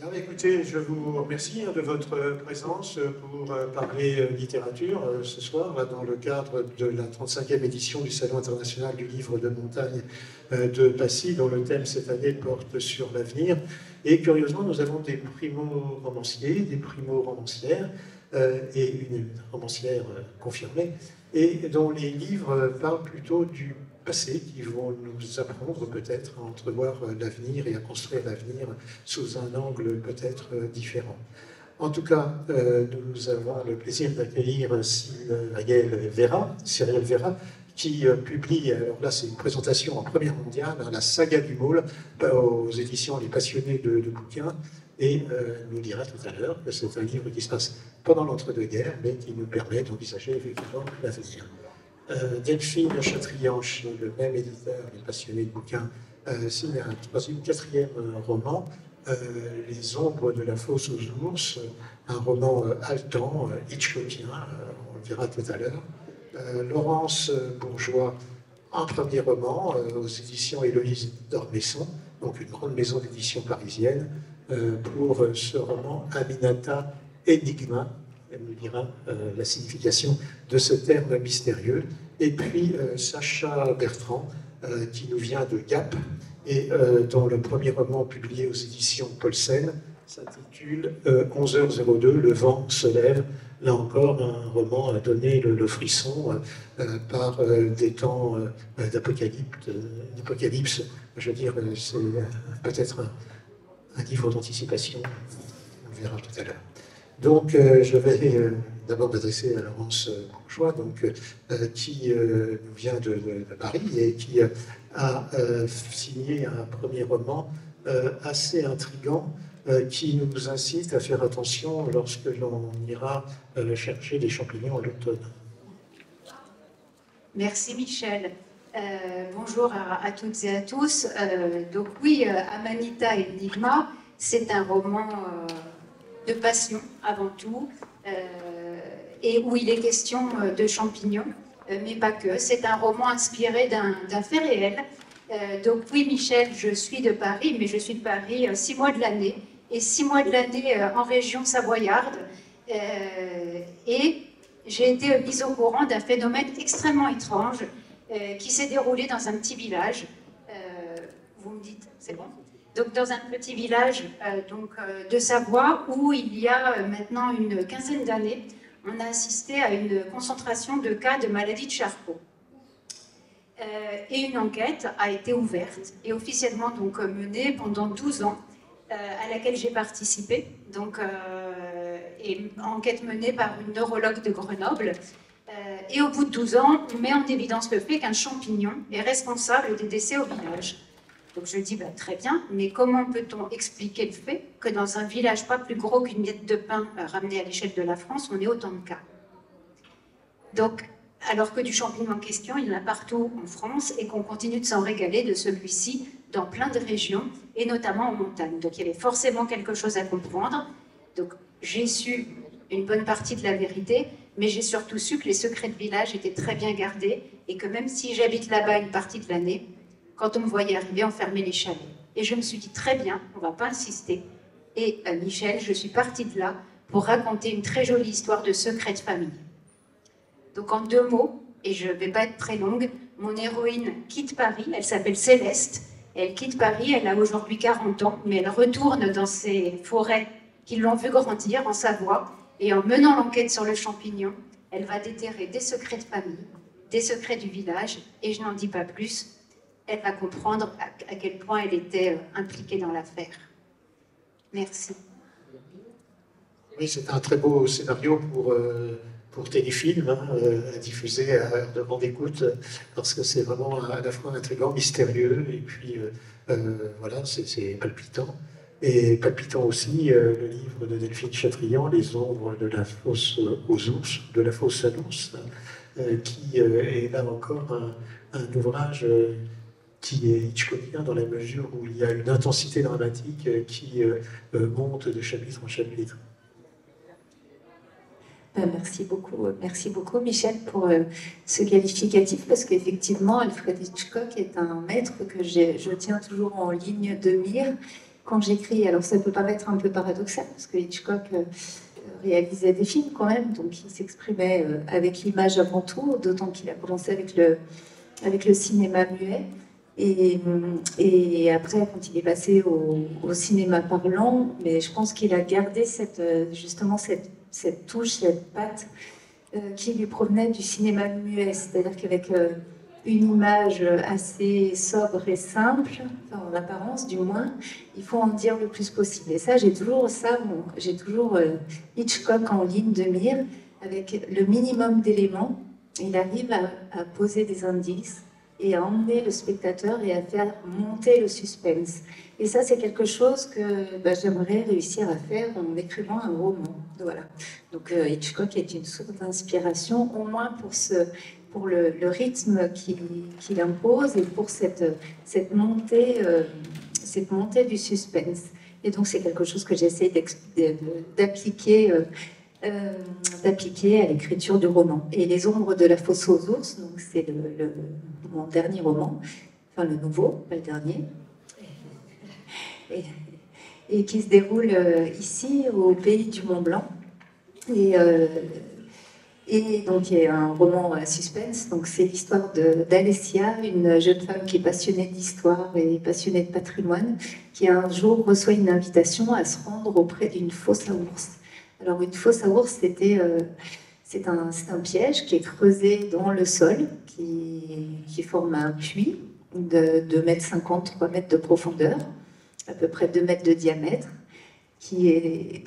Bien, écoutez, je vous remercie de votre présence pour parler littérature ce soir, dans le cadre de la 35e édition du Salon international du livre de montagne de Passy, dont le thème cette année porte sur l'avenir. Et curieusement, nous avons des primo-romanciers, des primo-romancières et une romancière confirmée, et dont les livres parlent plutôt du passé, qui vont nous apprendre peut-être à entrevoir l'avenir et à construire l'avenir sous un angle peut-être différent. En tout cas, nous avons le plaisir d'accueillir Cyrielle Vera, qui publie, alors là c'est une présentation en première mondiale, La saga du Maule, aux éditions Les Passionnés de bouquins, et nous dira tout à l'heure que c'est un livre qui se passe pendant l'entre-deux-guerres, mais qui nous permet d'envisager effectivement l'avenir. Delphine Chatrian, chez le même éditeur, Les Passionnés de bouquins, signe un quatrième roman, Les ombres de la fosse aux ours, un roman haletant, hitchcockien, on le verra tout à l'heure. Laurence Bourgeois, un premier roman aux éditions Héloïse d'Ormesson, donc une grande maison d'édition parisienne, pour ce roman Aminata Enigma. Elle nous dira la signification de ce terme mystérieux. Et puis Sacha Bertrand, qui nous vient de Gap, et dont le premier roman publié aux éditions Paulsen s'intitule 11h02, Le vent se lève. Là encore, un roman à donner le frisson par des temps d'apocalypse. Je veux dire, c'est peut-être un livre d'anticipation, on le verra tout à l'heure. Donc, je vais d'abord m'adresser à Laurence Bourgeois, qui nous vient de Paris et qui a signé un premier roman assez intriguant qui nous incite à faire attention lorsque l'on ira chercher des champignons à l'automne. Merci Michel. Bonjour à toutes et à tous. Donc oui, Amanita Enigma, c'est un roman de passion avant tout, et où il est question de champignons, mais pas que. C'est un roman inspiré d'un fait réel. Donc oui, Michel, je suis de Paris, mais je suis de Paris 6 mois de l'année, et 6 mois de l'année en région savoyarde. Et j'ai été mise au courant d'un phénomène extrêmement étrange qui s'est déroulé dans un petit village. Vous me dites, c'est bon ? Donc dans un petit village de Savoie, où il y a maintenant une quinzaine d'années, on a assisté à une concentration de cas de maladie de Charcot. Et une enquête a été ouverte et officiellement donc menée pendant 12 ans, à laquelle j'ai participé. Et enquête menée par une neurologue de Grenoble. Et au bout de 12 ans, on met en évidence le fait qu'un champignon est responsable des décès au village. Donc je dis, très bien, mais comment peut-on expliquer le fait que dans un village pas plus gros qu'une miette de pain ramenée à l'échelle de la France, on ait autant de cas? Donc, alors que du champignon en question, il y en a partout en France et qu'on continue de s'en régaler de celui-ci dans plein de régions et notamment en montagne. Donc il y avait forcément quelque chose à comprendre. Donc j'ai su une bonne partie de la vérité, mais j'ai surtout su que les secrets de village étaient très bien gardés et que même si j'habite là-bas une partie de l'année, quand on me voyait arriver, on fermait les chalets. Et je me suis dit, très bien, on ne va pas insister. Et Michel, je suis partie de là pour raconter une très jolie histoire de secret de famille. Donc en 2 mots, et je ne vais pas être très longue, mon héroïne quitte Paris, elle s'appelle Céleste, elle quitte Paris, elle a aujourd'hui 40 ans, mais elle retourne dans ces forêts qui l'ont vu grandir en Savoie, et en menant l'enquête sur le champignon, elle va déterrer des secrets de famille, des secrets du village, et je n'en dis pas plus. Elle va comprendre à quel point elle était impliquée dans l'affaire. Merci. Oui, c'est un très beau scénario pour téléfilm, à diffuser à heure de grande écoute, parce que c'est vraiment à la fois intriguant, mystérieux, et puis voilà, c'est palpitant. Et palpitant aussi, le livre de Delphine Chatrian, Les ombres de la fosse aux ours, de la fosse à l'ours, qui est là encore un ouvrage qui est hitchcockien dans la mesure où il y a une intensité dramatique qui monte de chapitre en chapitre. Merci beaucoup Michel pour ce qualificatif, parce qu'effectivement Alfred Hitchcock est un maître que je tiens toujours en ligne de mire, quand j'écris, alors ça peut paraître un peu paradoxal, parce que Hitchcock réalisait des films quand même, donc il s'exprimait avec l'image avant tout, d'autant qu'il a commencé avec le cinéma muet. Et après, quand il est passé au cinéma parlant, mais je pense qu'il a gardé justement cette touche, cette patte qui lui provenait du cinéma muet, c'est-à-dire qu'avec une image assez sobre et simple, enfin, en apparence du moins, il faut en dire le plus possible. Et ça, j'ai toujours Hitchcock en ligne de mire, avec le minimum d'éléments. Il arrive à poser des indices et à emmener le spectateur et à faire monter le suspense. Et ça, c'est quelque chose que j'aimerais réussir à faire en écrivant un roman. Voilà. Donc Hitchcock est une source d'inspiration, au moins pour le rythme qu'il impose et pour cette montée du suspense. Et donc c'est quelque chose que j'essaie d'appliquer à l'écriture du roman. Et Les Ombres de la fosse aux ours, donc c'est mon dernier roman, enfin le nouveau, pas le dernier, et qui se déroule ici, au pays du Mont Blanc. Et donc il y a un roman à suspense, donc c'est l'histoire d'Alessia, une jeune femme qui est passionnée d'histoire et passionnée de patrimoine, qui un jour reçoit une invitation à se rendre auprès d'une fosse à ours. Alors une fosse à ours, c'est un piège qui est creusé dans le sol, qui forme un puits de 2,50 m, 3 mètres de profondeur, à peu près 2 mètres de diamètre,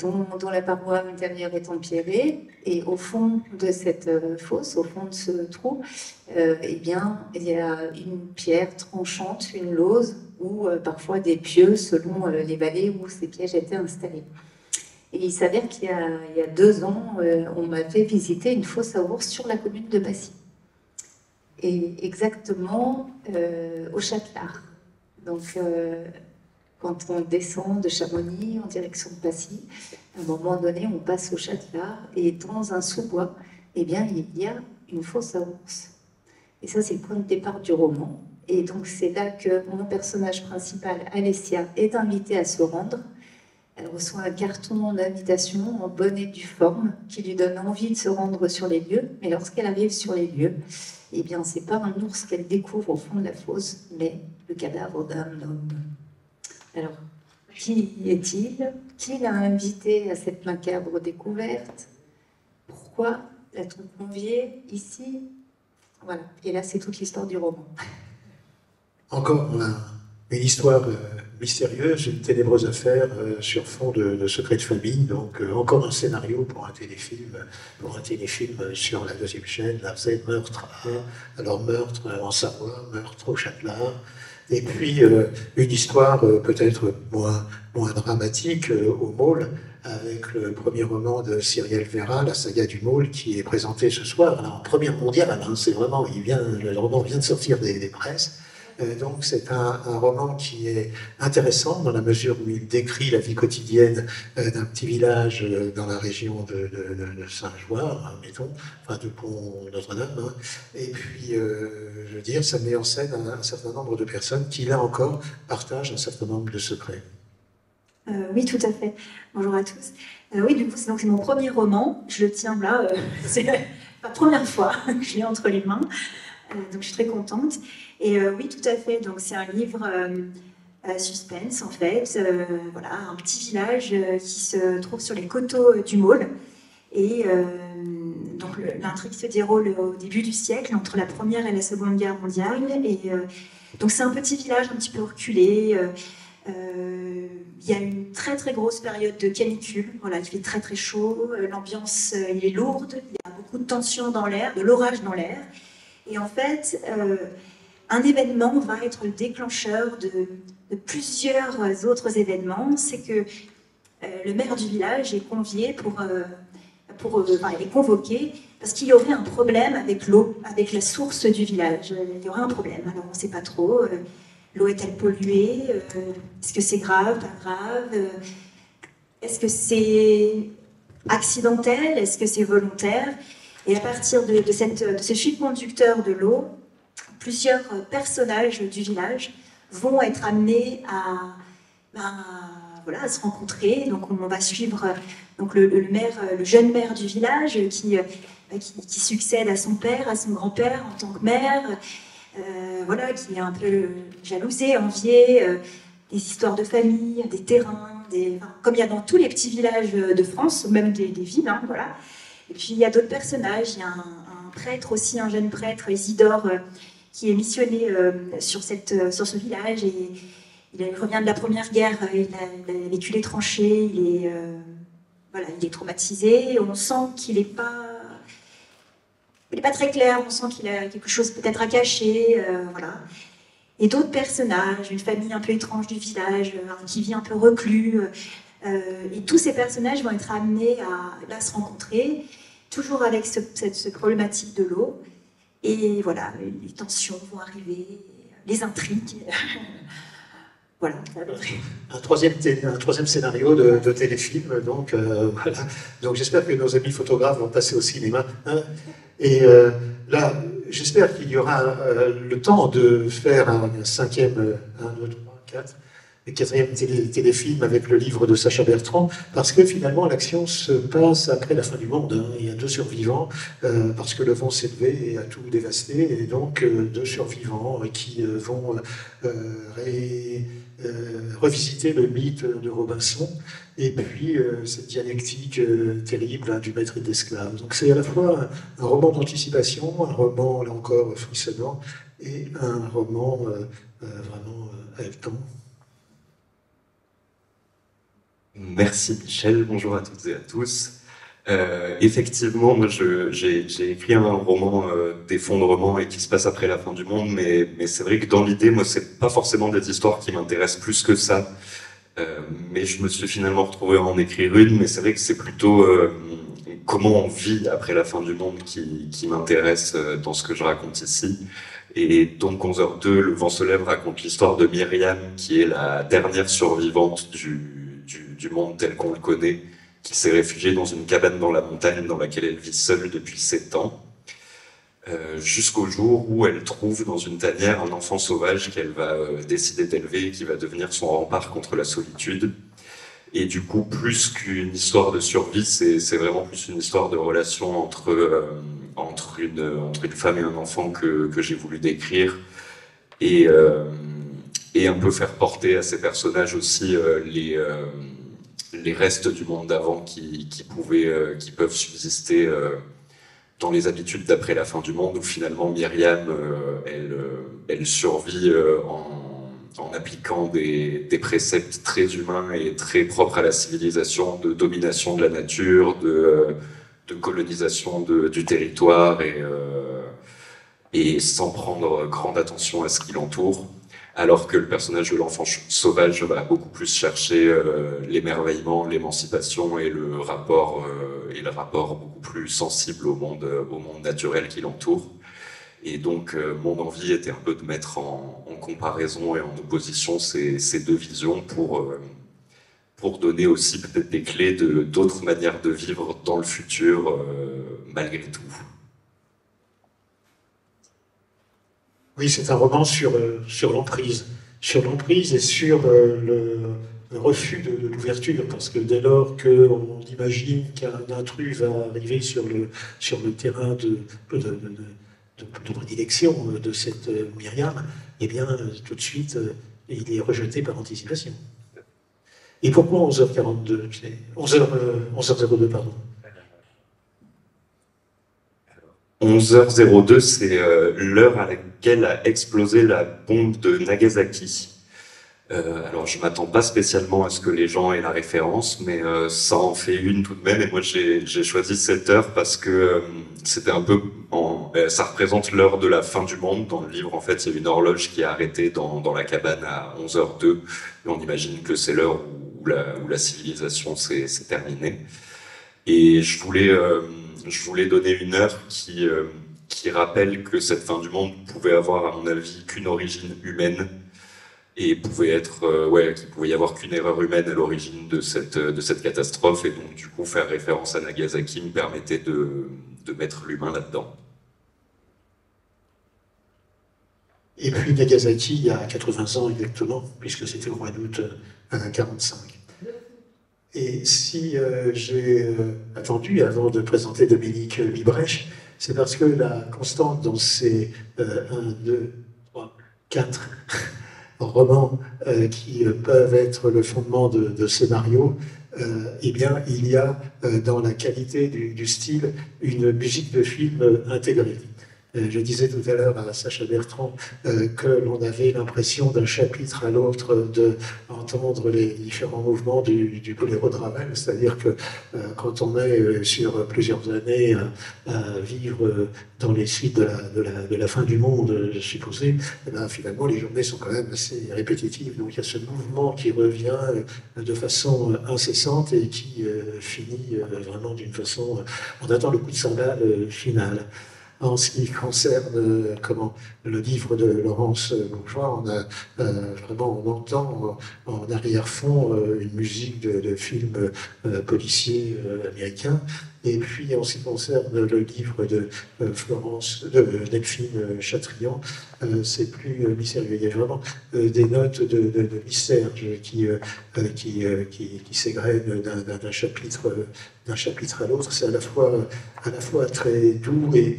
dont la paroi intérieure est empierrée. Et au fond de cette fosse, au fond de ce trou, eh bien, il y a une pierre tranchante, une lauze, ou parfois des pieux selon les vallées où ces pièges étaient installés. Et il s'avère qu'il y a 2 ans, on m'a fait visiter une fosse à ours sur la commune de Passy. Et exactement au Châtelard. Donc, quand on descend de Chamonix en direction de Passy, à un moment donné, on passe au Châtelard et dans un sous-bois, eh bien, il y a une fosse à ours. Et ça, c'est le point de départ du roman. Et donc, c'est là que mon personnage principal, Alessia, est invitée à se rendre. Elle reçoit un carton d'invitation en bonne et due forme qui lui donne envie de se rendre sur les lieux. Mais lorsqu'elle arrive sur les lieux, eh bien, c'est pas un ours qu'elle découvre au fond de la fosse, mais le cadavre d'un homme. Alors, qui est-il? Qui l'a invité à cette macabre découverte? Pourquoi l'a-t-on convié ici? Voilà. Et là, c'est toute l'histoire du roman. Encore une histoire mystérieuse, une ténébreuse affaire sur fond de secret de famille. Donc encore un scénario pour un téléfilm sur la 2e chaîne. Là, c'est meurtre. Alors meurtre en Savoie, meurtre au Châtelard. Et puis une histoire peut-être moins dramatique au Maule, avec le premier roman de Cyrielle Vera, La saga du Maule, qui est présenté ce soir en première mondiale. Hein, c'est vraiment, le roman vient de sortir des presses. Donc c'est un roman qui est intéressant dans la mesure où il décrit la vie quotidienne d'un petit village dans la région de Saint-Joire, hein, mettons, enfin de Pont-Notre-Dame. Hein. Et puis, je veux dire, ça met en scène un certain nombre de personnes qui, là encore, partagent un certain nombre de secrets. Oui, tout à fait. Bonjour à tous. Oui, du coup, c'est mon premier roman. Je le tiens là. C'est la première fois que je l'ai entre les mains. Donc, je suis très contente. Et oui, tout à fait. Donc, c'est un livre suspense, en fait. Voilà, un petit village qui se trouve sur les coteaux du Maule. Et donc, l'intrigue se déroule au début du siècle, entre la Première et la Seconde Guerre mondiale. Et donc, c'est un petit village un petit peu reculé. Il y a une très très grosse période de canicule, voilà, il fait très très chaud, l'ambiance est lourde, il y a beaucoup de tension dans l'air, de l'orage dans l'air. Et en fait, un événement va être le déclencheur de plusieurs autres événements. C'est que le maire du village est convié il est convoqué parce qu'il y aurait un problème avec l'eau, avec la source du village. Il y aurait un problème, alors on ne sait pas trop. L'eau est-elle polluée? Est-ce que c'est grave, pas grave? Est-ce que c'est accidentel? Est-ce que c'est volontaire? Et à partir de ce fil conducteur de l'eau, plusieurs personnages du village vont être amenés à voilà, à se rencontrer. Donc on va suivre donc le jeune maire du village qui succède à son père, à son grand-père en tant que maire, voilà, qui est un peu jalousé, envié, des histoires de famille, des terrains, comme il y a dans tous les petits villages de France, même des villes, hein, voilà. Et puis il y a d'autres personnages, il y a un prêtre aussi, un jeune prêtre, Isidore, qui est missionné sur ce village, et il revient de la Première Guerre, il a vécu les tranchées, voilà, il est traumatisé, on sent qu'il n'est pas très clair, on sent qu'il a quelque chose peut-être à cacher, voilà. Et d'autres personnages, une famille un peu étrange du village, qui vit un peu reclus, et tous ces personnages vont être amenés à se rencontrer, toujours avec cette problématique de l'eau. Et voilà, les tensions vont arriver, les intrigues. Voilà. Un troisième scénario de téléfilm, donc voilà. Donc j'espère que nos amis photographes vont passer au cinéma. Hein. Et là, j'espère qu'il y aura le temps de faire un cinquième, et quatrième téléfilm avec le livre de Sacha Bertrand, parce que finalement l'action se passe après la fin du monde. Hein. Il y a 2 survivants, parce que le vent s'est levé et a tout dévasté, et donc 2 survivants qui vont revisiter le mythe de Robinson, et puis cette dialectique terrible, hein, du maître et de l'esclave. Donc c'est à la fois un roman d'anticipation, un roman, là encore, frissonnant, et un roman vraiment haletant. Merci Michel, bonjour à toutes et à tous. Effectivement, moi j'ai écrit un roman d'effondrement et qui se passe après la fin du monde, mais c'est vrai que dans l'idée, moi c'est pas forcément des histoires qui m'intéressent plus que ça. Mais je me suis finalement retrouvé à en écrire une, mais c'est vrai que c'est plutôt comment on vit après la fin du monde qui m'intéresse dans ce que je raconte ici. Et donc 11h02, Le vent se lève raconte l'histoire de Myriam, qui est la dernière survivante du monde tel qu'on le connaît, qui s'est réfugiée dans une cabane dans la montagne dans laquelle elle vit seule depuis 7 ans, jusqu'au jour où elle trouve dans une tanière un enfant sauvage qu'elle va décider d'élever et qui va devenir son rempart contre la solitude. Et du coup, plus qu'une histoire de survie, c'est vraiment plus une histoire de relation entre une femme et un enfant que j'ai voulu décrire, et un peu faire porter à ces personnages aussi les restes du monde d'avant qui peuvent subsister dans les habitudes d'après la fin du monde, où finalement Myriam, elle survit en appliquant des préceptes très humains et très propres à la civilisation, de domination de la nature, de colonisation du territoire, et sans prendre grande attention à ce qui l'entoure. Alors que le personnage de l'enfant sauvage va beaucoup plus chercher l'émerveillement, l'émancipation et le rapport beaucoup plus sensible au monde naturel qui l'entoure. Et donc mon envie était un peu de mettre en comparaison et en opposition ces deux visions pour donner aussi peut-être des clés d'autres manières de vivre dans le futur malgré tout. Oui, c'est un roman sur l'emprise. Sur l'emprise et sur le refus de l'ouverture, parce que dès lors qu'on imagine qu'un intrus va arriver sur le terrain de prédilection de cette Myriam, eh bien, tout de suite, il est rejeté par anticipation. Et pourquoi 11h42 11h02, pardon. 11h02, c'est l'heure à laquelle a explosé la bombe de Nagasaki. Alors, je m'attends pas spécialement à ce que les gens aient la référence, mais ça en fait une tout de même. Et moi, j'ai choisi cette heure parce que c'était un peu... ça représente l'heure de la fin du monde. Dans le livre, en fait, il y a une horloge qui est arrêtée dans la cabane à 11h02. Et on imagine que c'est l'heure où la civilisation s'est terminée. Et je voulais donner une heure qui rappelle que cette fin du monde pouvait avoir, à mon avis, qu'une origine humaine, et qu'il pouvait y avoir qu'une erreur humaine à l'origine de cette catastrophe, et donc du coup faire référence à Nagasaki me permettait de mettre l'humain là-dedans. Et puis Nagasaki, il y a 80 ans exactement, puisque c'était au mois d'août 1945. Et si j'ai attendu avant de présenter Dominique Librèche, c'est parce que la constante dans ces 1, 2, 3, 4 romans qui peuvent être le fondement de scénario, eh bien, il y a dans la qualité du style une musique de film intégrée. Je disais tout à l'heure à Sacha Bertrand que l'on avait l'impression d'un chapitre à l'autre d'entendre les différents mouvements du boléro de Ravel, c'est-à-dire que quand on est sur plusieurs années à vivre dans les suites de la fin du monde, supposé, finalement les journées sont quand même assez répétitives. Donc il y a ce mouvement qui revient de façon incessante et qui finit vraiment d'une façon... on attend le coup de cymbale final. En ce qui concerne le livre de Laurence Bourgeois, on a vraiment, on entend en arrière-fond une musique de film policier américain. Et puis, en ce qui concerne le livre de Delphine Chatrian, c'est plus mystérieux. Il y a vraiment des notes de mystère qui s'égrènent d'un chapitre à l'autre. C'est à la fois très doux et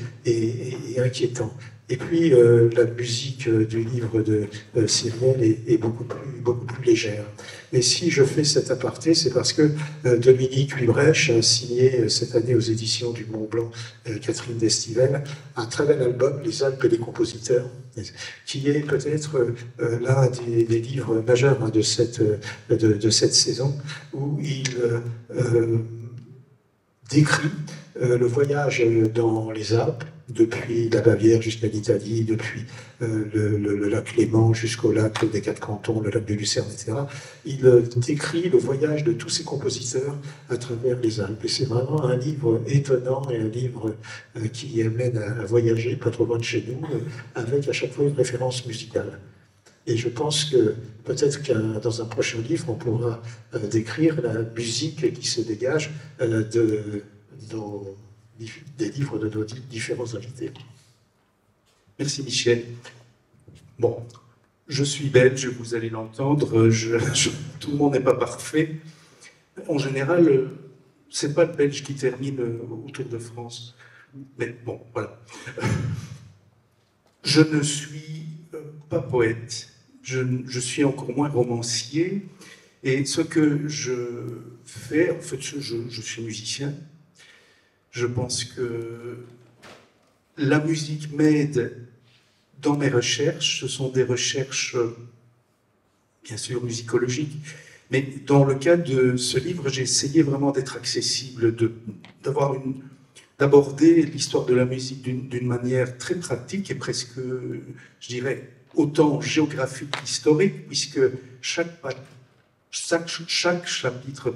inquiétant. Et puis, la musique du livre de Cyrielle est beaucoup plus légère. Et si je fais cet aparté, c'est parce que Dominique Librèche a signé cette année aux éditions du Mont Blanc, Catherine Destivelle, un très bel album, Les Alpes et les compositeurs, qui est peut-être l'un des livres majeurs de cette saison, où il décrit le voyage dans les Alpes, depuis la Bavière jusqu'à l'Italie, depuis le lac Léman jusqu'au lac des Quatre Cantons, le lac de Lucerne, etc. Il décrit le voyage de tous ces compositeurs à travers les Alpes. Et c'est vraiment un livre étonnant et un livre qui amène à voyager pas trop loin de chez nous, avec à chaque fois une référence musicale. Et je pense que peut-être que dans un prochain livre, on pourra décrire la musique qui se dégage des livres de nos différents invités. Merci Michel. Bon, je suis belge, vous allez l'entendre, tout le monde n'est pas parfait. En général, c'est pas le Belge qui termine au Tour de France. Mais bon, voilà. Je ne suis pas poète, je suis encore moins romancier. Et ce que je fais, en fait, je suis musicien. Je pense que la musique m'aide dans mes recherches. Ce sont des recherches, bien sûr, musicologiques. Mais dans le cas de ce livre, j'ai essayé vraiment d'être accessible, d'aborder l'histoire de la musique d'une manière très pratique et presque, je dirais, autant géographique qu'historique, puisque chaque chapitre,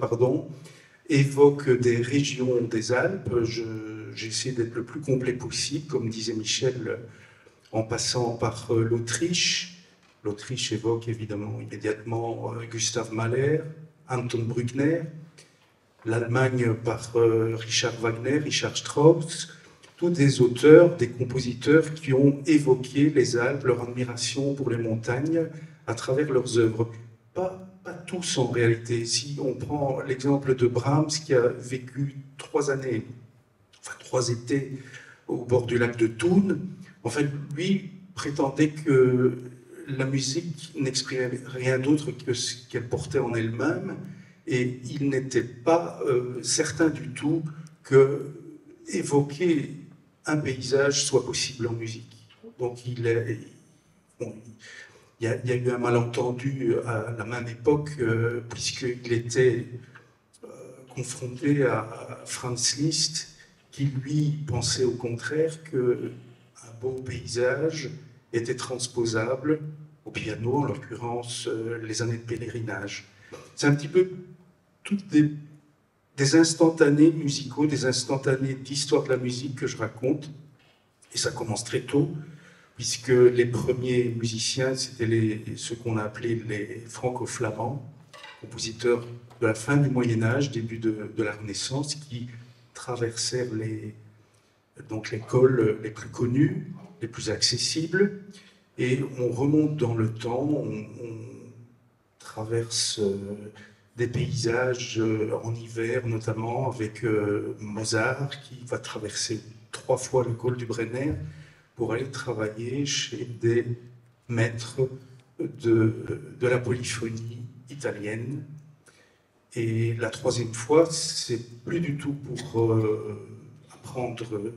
évoque des régions des Alpes. J'ai essayé d'être le plus complet possible, comme disait Michel, en passant par l'Autriche. L'Autriche évoque évidemment immédiatement Gustav Mahler, Anton Bruckner, l'Allemagne par Richard Wagner, Richard Strauss, tous des auteurs, des compositeurs qui ont évoqué les Alpes, leur admiration pour les montagnes à travers leurs œuvres. Pas tous en réalité. Si on prend l'exemple de Brahms qui a vécu 3 étés au bord du lac de Thun, en fait, lui prétendait que la musique n'exprimait rien d'autre que ce qu'elle portait en elle-même, et il n'était pas certain du tout que évoquer un paysage soit possible en musique. Donc il y a eu un malentendu à la même époque, puisqu'il était confronté à Franz Liszt, qui lui pensait au contraire qu'un beau paysage était transposable au piano, en l'occurrence les années de pèlerinage. C'est un petit peu toutes des instantanés musicaux, des instantanés d'histoire de la musique que je raconte, et ça commence très tôt, puisque les premiers musiciens, c'était ceux qu'on a appelés les franco-flamands, compositeurs de la fin du Moyen-Âge, début de la Renaissance, qui traversèrent les cols les plus connus, les plus accessibles, et on remonte dans le temps, on traverse des paysages en hiver, notamment avec Mozart qui va traverser 3 fois le col du Brenner pour aller travailler chez des maîtres de la polyphonie italienne. Et la 3e fois, c'est plus du tout pour apprendre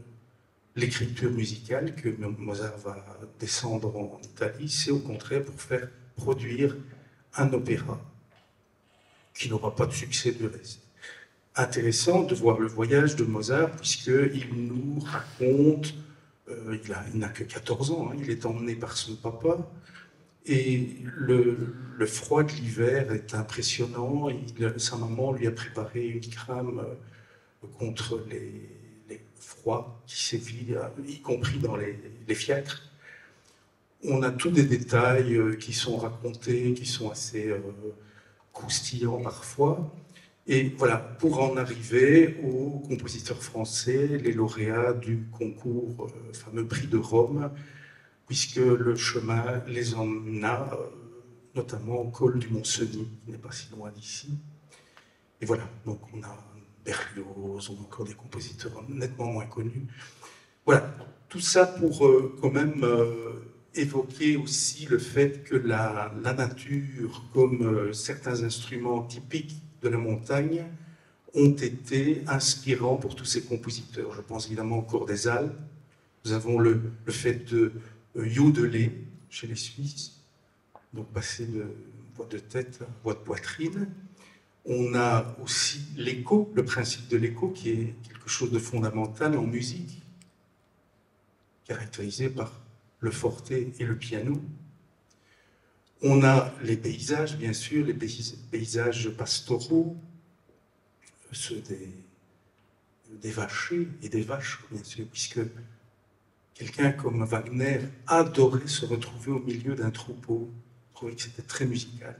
l'écriture musicale que Mozart va descendre en Italie, c'est au contraire pour faire produire un opéra qui n'aura pas de succès du reste. Intéressant de voir le voyage de Mozart, puisqu'il nous raconte, il n'a que 14 ans, hein, il est emmené par son papa, et le froid de l'hiver est impressionnant. Sa maman lui a préparé une crème contre les froids qui sévit, y compris dans les fiacres. On a tous des détails qui sont racontés, qui sont assez croustillants parfois. Et voilà, pour en arriver aux compositeurs français, les lauréats du concours, fameux prix de Rome, puisque le chemin les emmena notamment au col du Mont-Cenis, qui n'est pas si loin d'ici. Et voilà, donc on a Berlioz, on a encore des compositeurs nettement moins connus. Voilà, tout ça pour quand même évoquer aussi le fait que la nature, comme certains instruments typiques de la montagne, ont été inspirants pour tous ces compositeurs. Je pense évidemment au Cours des Alpes. Nous avons le fait de yodeler chez les Suisses, donc passer de voix de tête à voix de poitrine. On a aussi l'écho, le principe de l'écho, qui est quelque chose de fondamental en musique, caractérisé par le forte et le piano. On a les paysages, bien sûr, les paysages pastoraux, ceux des vachers et des vaches, bien sûr, puisque quelqu'un comme Wagner adorait se retrouver au milieu d'un troupeau, trouvait que c'était très musical.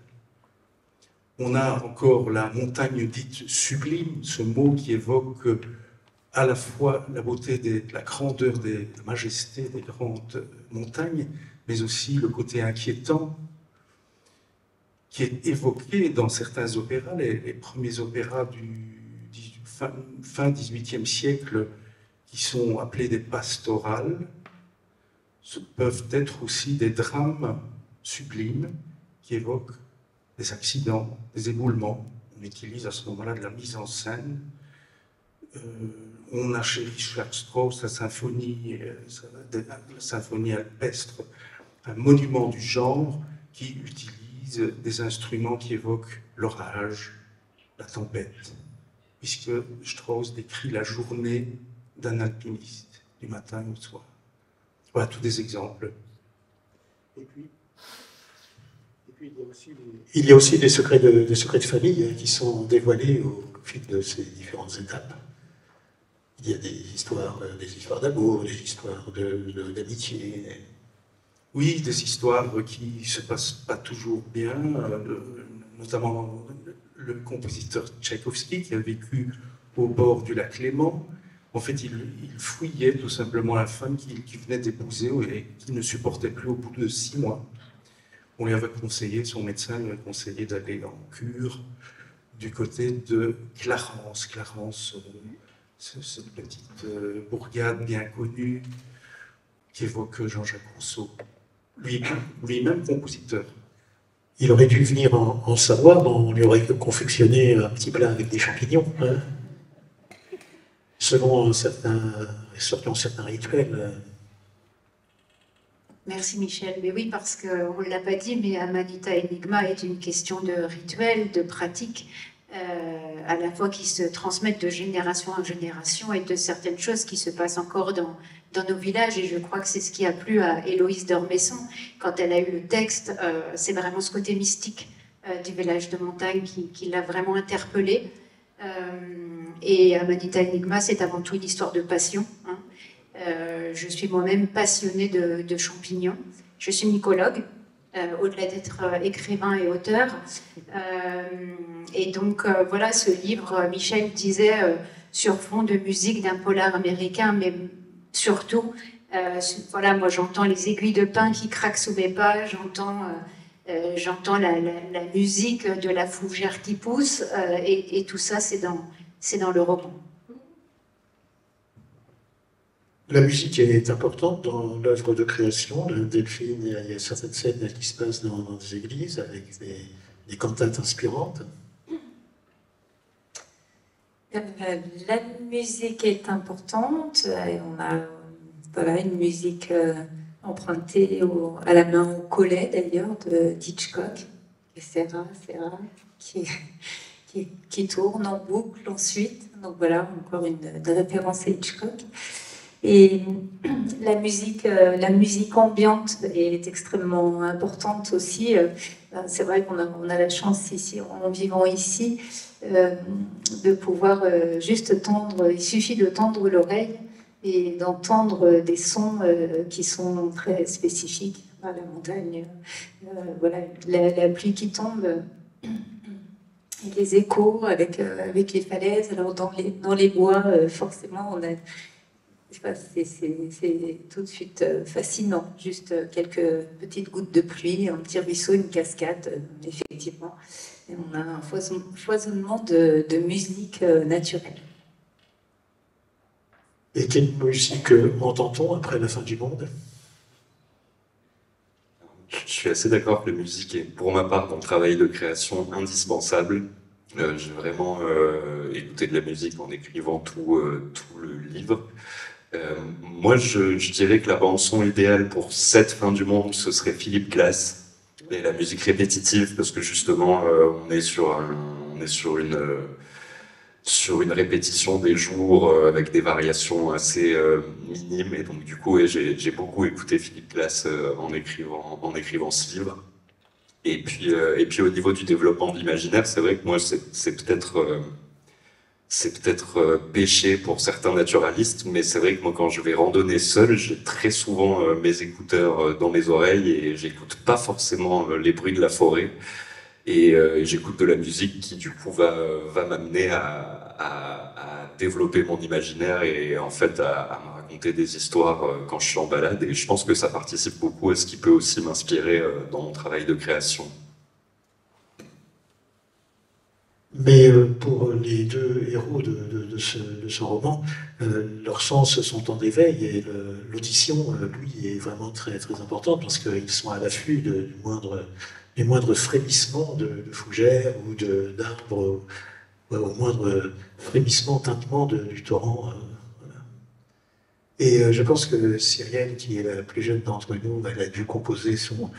On a encore la montagne dite sublime, ce mot qui évoque à la fois la beauté, la grandeur, la majesté des grandes montagnes, mais aussi le côté inquiétant qui est évoqué dans certains opéras. Les premiers opéras du fin XVIIIe siècle, qui sont appelés des pastorales, peuvent être aussi des drames sublimes qui évoquent des accidents, des éboulements. On utilise à ce moment-là de la mise en scène. On a chez Richard Strauss la symphonie alpestre, un monument du genre qui utilise des instruments qui évoquent l'orage, la tempête, puisque Strauss décrit la journée d'un alpiniste, du matin au soir. Voilà, tous des exemples. Et puis il y a aussi des secrets de famille qui sont dévoilés au fil de ces différentes étapes. Il y a des histoires d'amour, des histoires d'amitié. Oui, des histoires qui ne se passent pas toujours bien, notamment le compositeur Tchaïkovski qui a vécu au bord du lac Léman. En fait, il fouillait tout simplement la femme qu'il venait d'épouser et qui ne supportait plus au bout de 6 mois. On lui avait conseillé, son médecin lui a conseillé d'aller en cure du côté de Clarence. Clarence, cette petite bourgade bien connue qui évoque Jean-Jacques Rousseau, lui-même compositeur. Il aurait dû venir en Savoie, on lui aurait confectionné un petit plat avec des champignons, hein, selon certains rituels. Merci Michel. Mais oui, parce qu'on ne l'a pas dit, mais Amanita Enigma est une question de rituel, de pratique, à la fois qui se transmettent de génération en génération et de certaines choses qui se passent encore dans nos villages. Et je crois que c'est ce qui a plu à Héloïse d'Ormesson quand elle a eu le texte. C'est vraiment ce côté mystique du village de montagne qui l'a vraiment interpellée. Et Amanita Enigma, c'est avant tout une histoire de passion, hein. Je suis moi-même passionnée de champignons. Je suis mycologue, au-delà d'être écrivain et auteur. Et donc, voilà, ce livre, Michel disait, sur fond de musique d'un polar américain, mais surtout, voilà, moi j'entends les aiguilles de pin qui craquent sous mes pas, j'entends j'entends la musique de la fougère qui pousse, et tout ça, c'est dans le roman. La musique est importante dans l'œuvre de création de Delphine. Il y a certaines scènes qui se passent dans des églises avec des cantates inspirantes. La musique est importante. Et on a voilà, une musique empruntée à la main au collet d'ailleurs d'Hitchcock, Serra, qui tourne en boucle ensuite. Donc voilà, encore une référence à Hitchcock. Et la musique ambiante est extrêmement importante aussi. C'est vrai qu'on a la chance ici, en vivant ici, de pouvoir juste tendre. Il suffit de tendre l'oreille et d'entendre des sons qui sont très spécifiques. La montagne, voilà, la pluie qui tombe, et les échos avec les falaises. Alors dans les bois, forcément, on a c'est tout de suite fascinant. Juste quelques petites gouttes de pluie, un petit ruisseau, une cascade, effectivement. Et on a un foisonnement de musique naturelle. Et quelle musique entend-on après la fin du monde? Je suis assez d'accord que la musique est, pour ma part, dans le travail de création, indispensable. J'ai vraiment écouté de la musique en écrivant tout le livre. Moi, je dirais que la bande-son idéale pour cette fin du monde, ce serait Philip Glass. Et la musique répétitive, parce que justement, on est sur une répétition des jours avec des variations assez minimes. Et donc, du coup, j'ai beaucoup écouté Philip Glass en écrivant ce livre. Et puis au niveau du développement de l'imaginaire, c'est vrai que moi, c'est peut-être péché pour certains naturalistes, mais c'est vrai que moi, quand je vais randonner seul, j'ai très souvent mes écouteurs dans mes oreilles et j'écoute pas forcément les bruits de la forêt. Et j'écoute de la musique qui, du coup, va m'amener à développer mon imaginaire et en fait à me raconter des histoires quand je suis en balade. Et je pense que ça participe beaucoup à ce qui peut aussi m'inspirer dans mon travail de création. Mais pour les deux héros de ce roman, leurs sens sont en éveil et l'audition, lui, est vraiment très, très importante parce qu'ils sont à l'affût du moindre frémissement de fougère ou d'arbre, au moindre frémissement, tintement du torrent. Voilà. Et je pense que Cyrielle, qui est la plus jeune d'entre nous, elle a dû composer son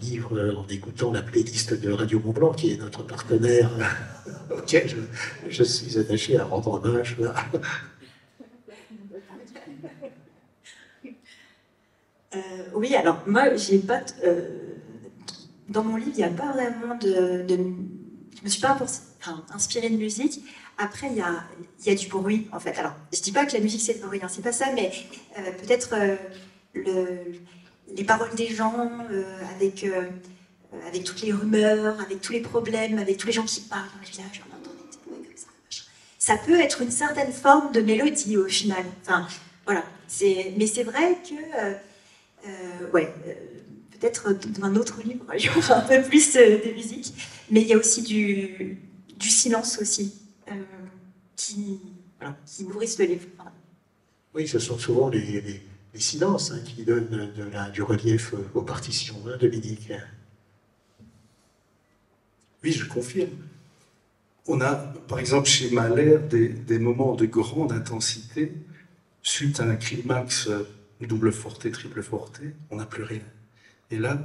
livre en écoutant la playlist de Radio Mont-Blanc, qui est notre partenaire auquel je suis attaché à rendre hommage. Oui, alors moi, j'ai pas. Dans mon livre, il n'y a pas vraiment je me suis pas inspirée de musique. Après, il y a du bruit, en fait. Alors, je dis pas que la musique, c'est le bruit, hein, c'est pas ça, mais peut-être les paroles des gens, avec toutes les rumeurs, avec tous les problèmes, avec tous les gens qui parlent dans le village, on entend des bruits comme ça. Machin. Ça peut être une certaine forme de mélodie, au final. Enfin, voilà. Mais c'est vrai que... peut-être dans un autre livre, il y aura un peu plus de musique, mais il y a aussi du silence aussi, qui nourrissent le livre. Oui, ce sont souvent les silences qui donnent du relief aux partitions, hein, Dominique. Oui, je confirme. On a, par exemple, chez Mahler, des moments de grande intensité, suite à un climax double forté, triple forté, on n'a plus rien. Et là,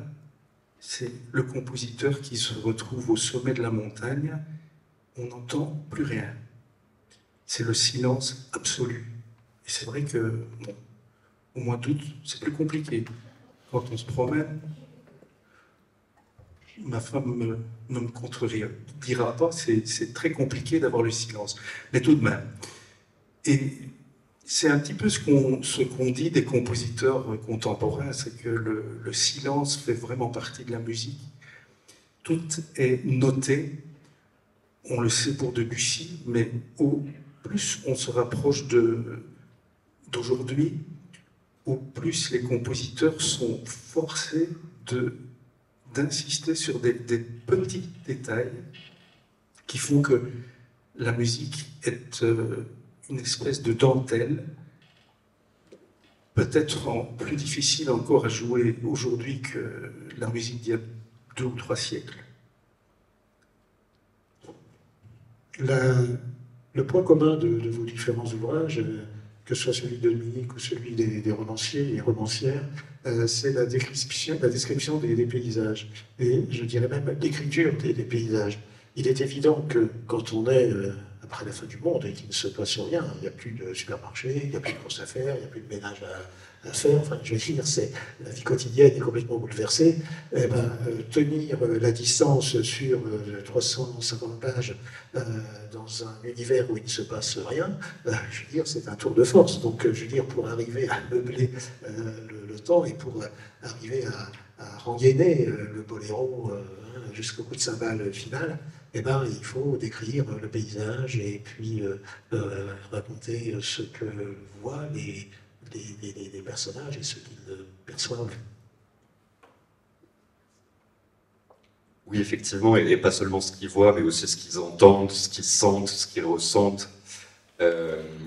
c'est le compositeur qui se retrouve au sommet de la montagne, on n'entend plus rien. C'est le silence absolu. Et c'est vrai que, bon, au mois d'août, c'est plus compliqué. Quand on se promène, ma femme ne me contredira pas, c'est très compliqué d'avoir le silence. Mais tout de même. Et c'est un petit peu ce qu'on dit des compositeurs contemporains, c'est que le silence fait vraiment partie de la musique. Tout est noté, on le sait pour Debussy, mais au plus on se rapproche d'aujourd'hui, au plus les compositeurs sont forcés d'insister sur des petits détails qui font que la musique est une espèce de dentelle, peut-être plus difficile encore à jouer aujourd'hui que la musique d'il y a 2 ou 3 siècles. Le point commun de vos différents ouvrages, que ce soit celui de Dominique ou celui des romanciers et romancières, c'est la description des paysages, et je dirais même l'écriture des paysages. Il est évident que quand on est après la fin du monde et qu'il ne se passe rien, il n'y a plus de supermarché, il n'y a plus de courses à faire, il n'y a plus de ménage à faire, enfin je veux dire, la vie quotidienne est complètement bouleversée, eh ben, tenir la distance sur 350 pages dans un univers où il ne se passe rien, je veux dire, c'est un tour de force. Donc je veux dire, pour arriver à meubler le temps et pour arriver à rengainer le boléro jusqu'au coup de cymbale final, eh ben, il faut décrire le paysage et puis raconter ce que voient les personnages et ce qu'ils perçoivent. Oui, effectivement, et pas seulement ce qu'ils voient, mais aussi ce qu'ils entendent, ce qu'ils sentent, ce qu'ils ressentent. Et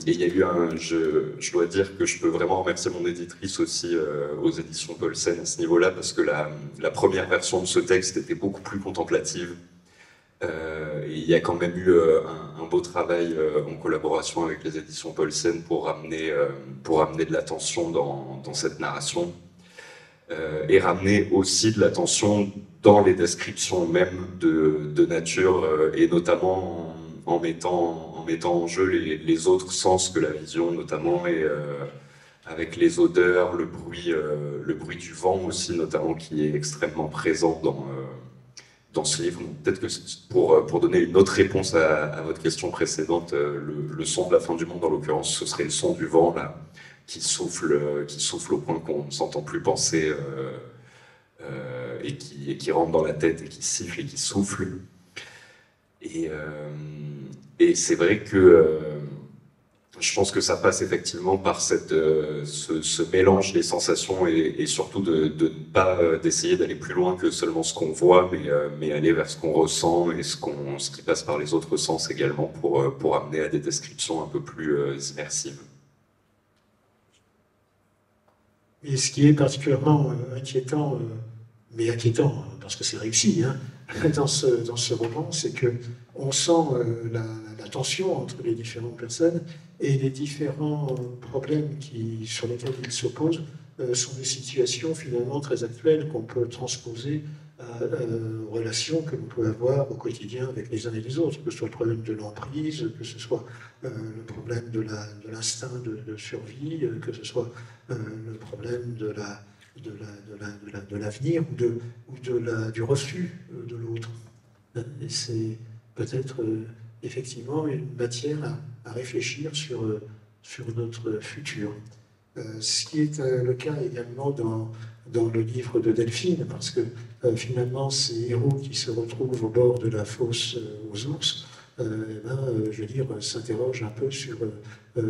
il y a eu je dois dire que je peux vraiment remercier mon éditrice aussi aux éditions Paulsen à ce niveau-là, parce que la première version de ce texte était beaucoup plus contemplative. Et il y a quand même eu un beau travail en collaboration avec les éditions Paulsen pour amener de l'attention dans cette narration, et ramener aussi de l'attention dans les descriptions même de nature, et notamment en mettant en jeu les autres sens que la vision, notamment, et avec les odeurs, le bruit du vent aussi, notamment, qui est extrêmement présent dans ce livre. Peut-être que pour donner une autre réponse à votre question précédente, le son de la fin du monde, en l'occurrence, ce serait le son du vent, là, qui souffle au point qu'on ne s'entend plus penser, et qui rentre dans la tête et qui siffle et qui souffle. Et c'est vrai que je pense que ça passe effectivement par ce mélange des sensations, et surtout de ne pas d'essayer d'aller plus loin que seulement ce qu'on voit, mais aller vers ce qu'on ressent et ce qui passe par les autres sens également, pour amener à des descriptions un peu plus immersives. Et ce qui est particulièrement inquiétant, mais inquiétant parce que c'est réussi, hein, dans ce roman, c'est qu'on sent la tension entre les différentes personnes, et les différents problèmes sur lesquels ils s'opposent sont des situations finalement très actuelles qu'on peut transposer aux relations que l'on peut avoir au quotidien avec les uns et les autres, que ce soit le problème de l'emprise, que ce soit le problème de l'instinct de survie, que ce soit le problème de l'avenir ou du refus de l'autre. Et c'est peut-être effectivement une matière à réfléchir sur notre futur. Ce qui est le cas également dans le livre de Delphine, parce que finalement ces héros qui se retrouvent au bord de la fosse aux ours, je veux dire, s'interrogent un peu sur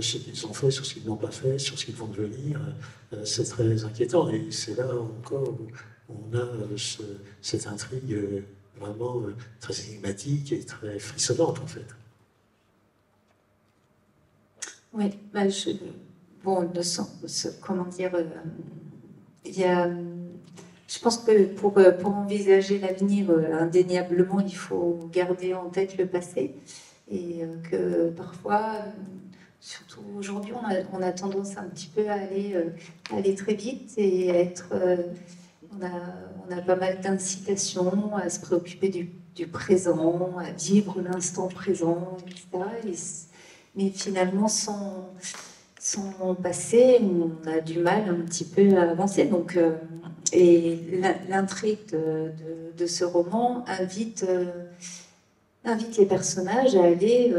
ce qu'ils ont fait, sur ce qu'ils n'ont pas fait, sur ce qu'ils vont devenir. C'est très inquiétant, et c'est là encore où on a cette intrigue vraiment très énigmatique et très frissonnante en fait. Oui, comment dire, il y a, je pense que pour envisager l'avenir, indéniablement, il faut garder en tête le passé, et que parfois, surtout aujourd'hui, on a tendance un petit peu à aller très vite et on a pas mal d'incitations à se préoccuper du présent, à vivre l'instant présent, etc. Mais finalement, sans passé, on a du mal un petit peu à avancer. Donc, et l'intrigue de ce roman invite les personnages à aller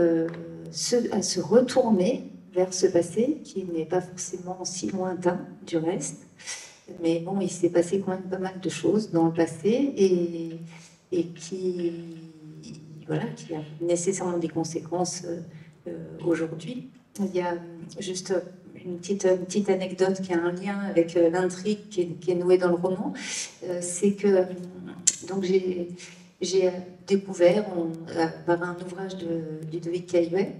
à se retourner vers ce passé qui n'est pas forcément si lointain du reste. Mais bon, il s'est passé quand même pas mal de choses dans le passé, et qui a nécessairement des conséquences aujourd'hui. Il y a juste une petite anecdote qui a un lien avec l'intrigue qui est nouée dans le roman. C'est que donc j'ai découvert par un ouvrage de Ludovic Caillouet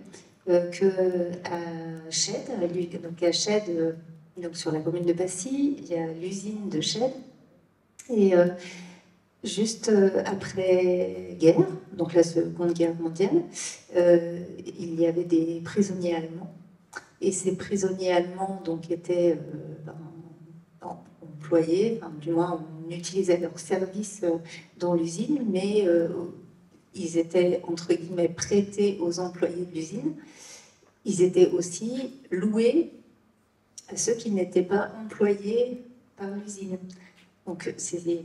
qu'à Chède, donc sur la commune de Passy, il y a l'usine de Chède. Et juste après guerre, donc la Seconde Guerre mondiale, il y avait des prisonniers allemands. Et ces prisonniers allemands donc, étaient employés, enfin, du moins on utilisait leur service dans l'usine, mais ils étaient entre guillemets prêtés aux employés de l'usine. Ils étaient aussi loués à ceux qui n'étaient pas employés par l'usine. Donc c'est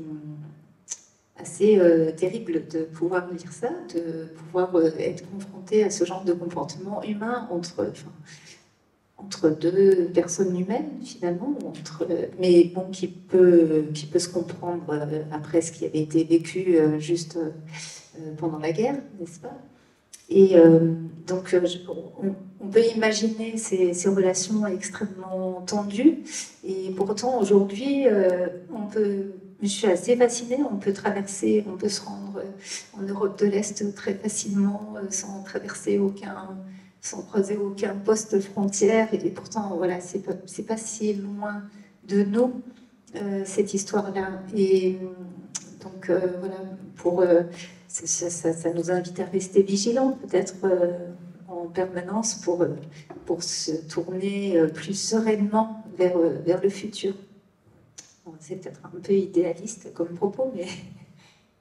assez terrible de pouvoir lire ça, de pouvoir être confronté à ce genre de comportement humain entre deux personnes humaines finalement, mais bon, qui peut se comprendre après ce qui avait été vécu juste pendant la guerre, n'est-ce pas? Et donc on peut imaginer ces relations extrêmement tendues, et pourtant aujourd'hui je suis assez fascinée, on peut se rendre en Europe de l'Est très facilement sans creuser aucun poste frontière, et pourtant voilà, c'est pas si loin de nous cette histoire-là. Et donc voilà, ça nous invite à rester vigilants peut-être en permanence pour se tourner plus sereinement vers le futur. Bon, c'est peut-être un peu idéaliste comme propos,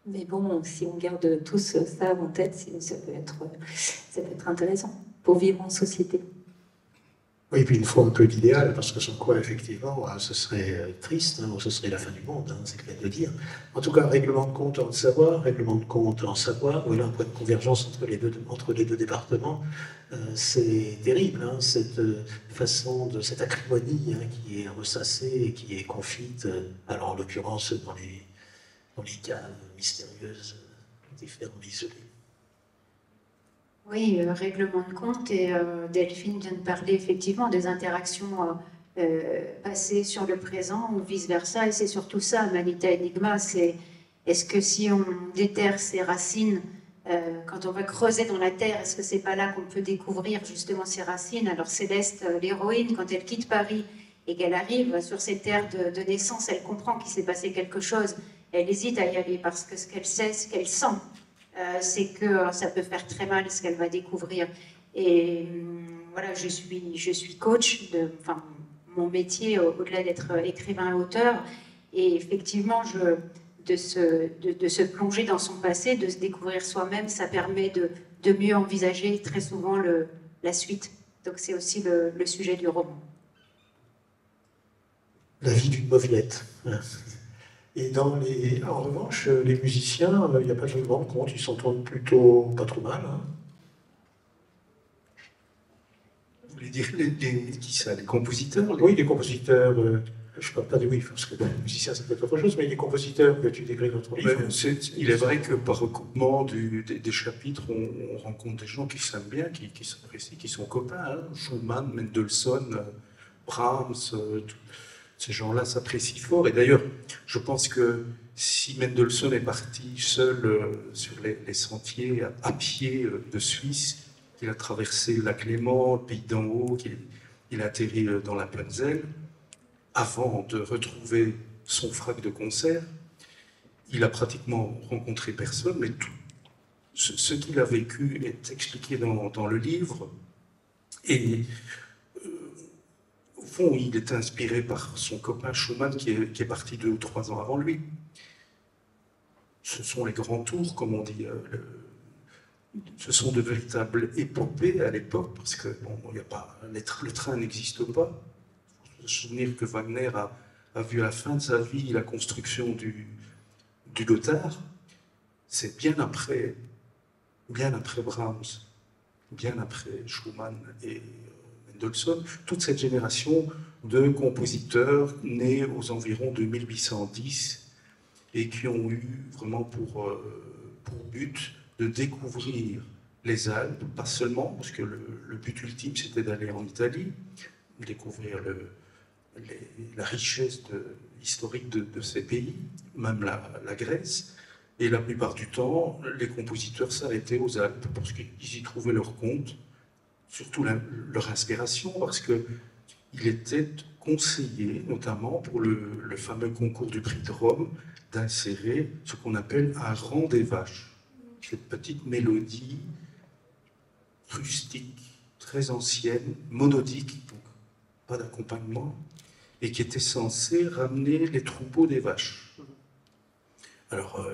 mais bon, si on garde tous ça en tête, ça peut être intéressant pour vivre en société. Oui, et puis il faut un peu d'idéal, parce que sans quoi, effectivement, ce serait triste, ou ce serait la fin du monde, c'est clair de dire. En tout cas, règlement de compte en savoir, règlement de compte en savoir, voilà un point de convergence entre les deux départements. C'est terrible, cette façon cette acrimonie qui est ressassée et qui est confite, alors en l'occurrence dans les caves mystérieuses, différents isolés. Oui, règlement de compte, et Delphine vient de parler effectivement des interactions passées sur le présent ou vice-versa, et c'est surtout ça, Manita Enigma, c'est est-ce que si on déterre ses racines, quand on va creuser dans la terre, est-ce que c'est pas là qu'on peut découvrir justement ses racines? Alors Céleste, l'héroïne, quand elle quitte Paris et qu'elle arrive sur ces terres de naissance, elle comprend qu'il s'est passé quelque chose, elle hésite à y aller parce que ce qu'elle sait, ce qu'elle sent, c'est que ça peut faire très mal ce qu'elle va découvrir. Et voilà, je suis coach, mon métier, au-delà d'être écrivain et auteur, et effectivement, de se plonger dans son passé, de se découvrir soi-même, ça permet de mieux envisager très souvent la suite. Donc c'est aussi le sujet du roman. La vie d'une mobilette. Et en revanche, les musiciens, il n'y a pas de règlement de compte, ils s'entendent plutôt pas trop mal. Vous voulez dire qui ça? Les compositeurs? Oui, les compositeurs, je ne parle pas de parce que les musiciens c'est peut-être autre chose, mais les compositeurs que tu décris dans ton livre. Il est vrai que par recoupement des chapitres, on rencontre des gens qui s'aiment bien, qui s'apprécient, qui sont copains. Schumann, Mendelssohn, Brahms, ces gens-là s'apprécient fort. Et d'ailleurs, je pense que si Mendelssohn est parti seul sur les sentiers à pied de Suisse, qu'il a traversé le lac Léman, le pays d'en haut, qu'il a atterri dans la Appenzell, avant de retrouver son frac de concert, il a pratiquement rencontré personne, mais tout ce qu'il a vécu est expliqué dans le livre. Et au fond, il est inspiré par son copain Schumann qui est parti 2 ou 3 ans avant lui. Ce sont les grands tours, comme on dit. Ce sont de véritables épopées à l'époque, parce que le train n'existe pas. Il faut se souvenir que Wagner a vu à la fin de sa vie la construction du Gotthard. C'est bien après Brahms, bien après Schumann et Mendelssohn, toute cette génération de compositeurs nés aux environs de 1810 et qui ont eu vraiment pour but de découvrir les Alpes, pas seulement, parce que le but ultime c'était d'aller en Italie, découvrir la richesse historique de ces pays, même la Grèce. Et la plupart du temps, les compositeurs s'arrêtaient aux Alpes parce qu'ils y trouvaient leur compte, surtout leur inspiration, parce qu'il était conseillé, notamment pour le fameux concours du prix de Rome, d'insérer ce qu'on appelle un rang des vaches. Cette petite mélodie rustique, très ancienne, monodique, donc pas d'accompagnement, et qui était censée ramener les troupeaux des vaches. Alors,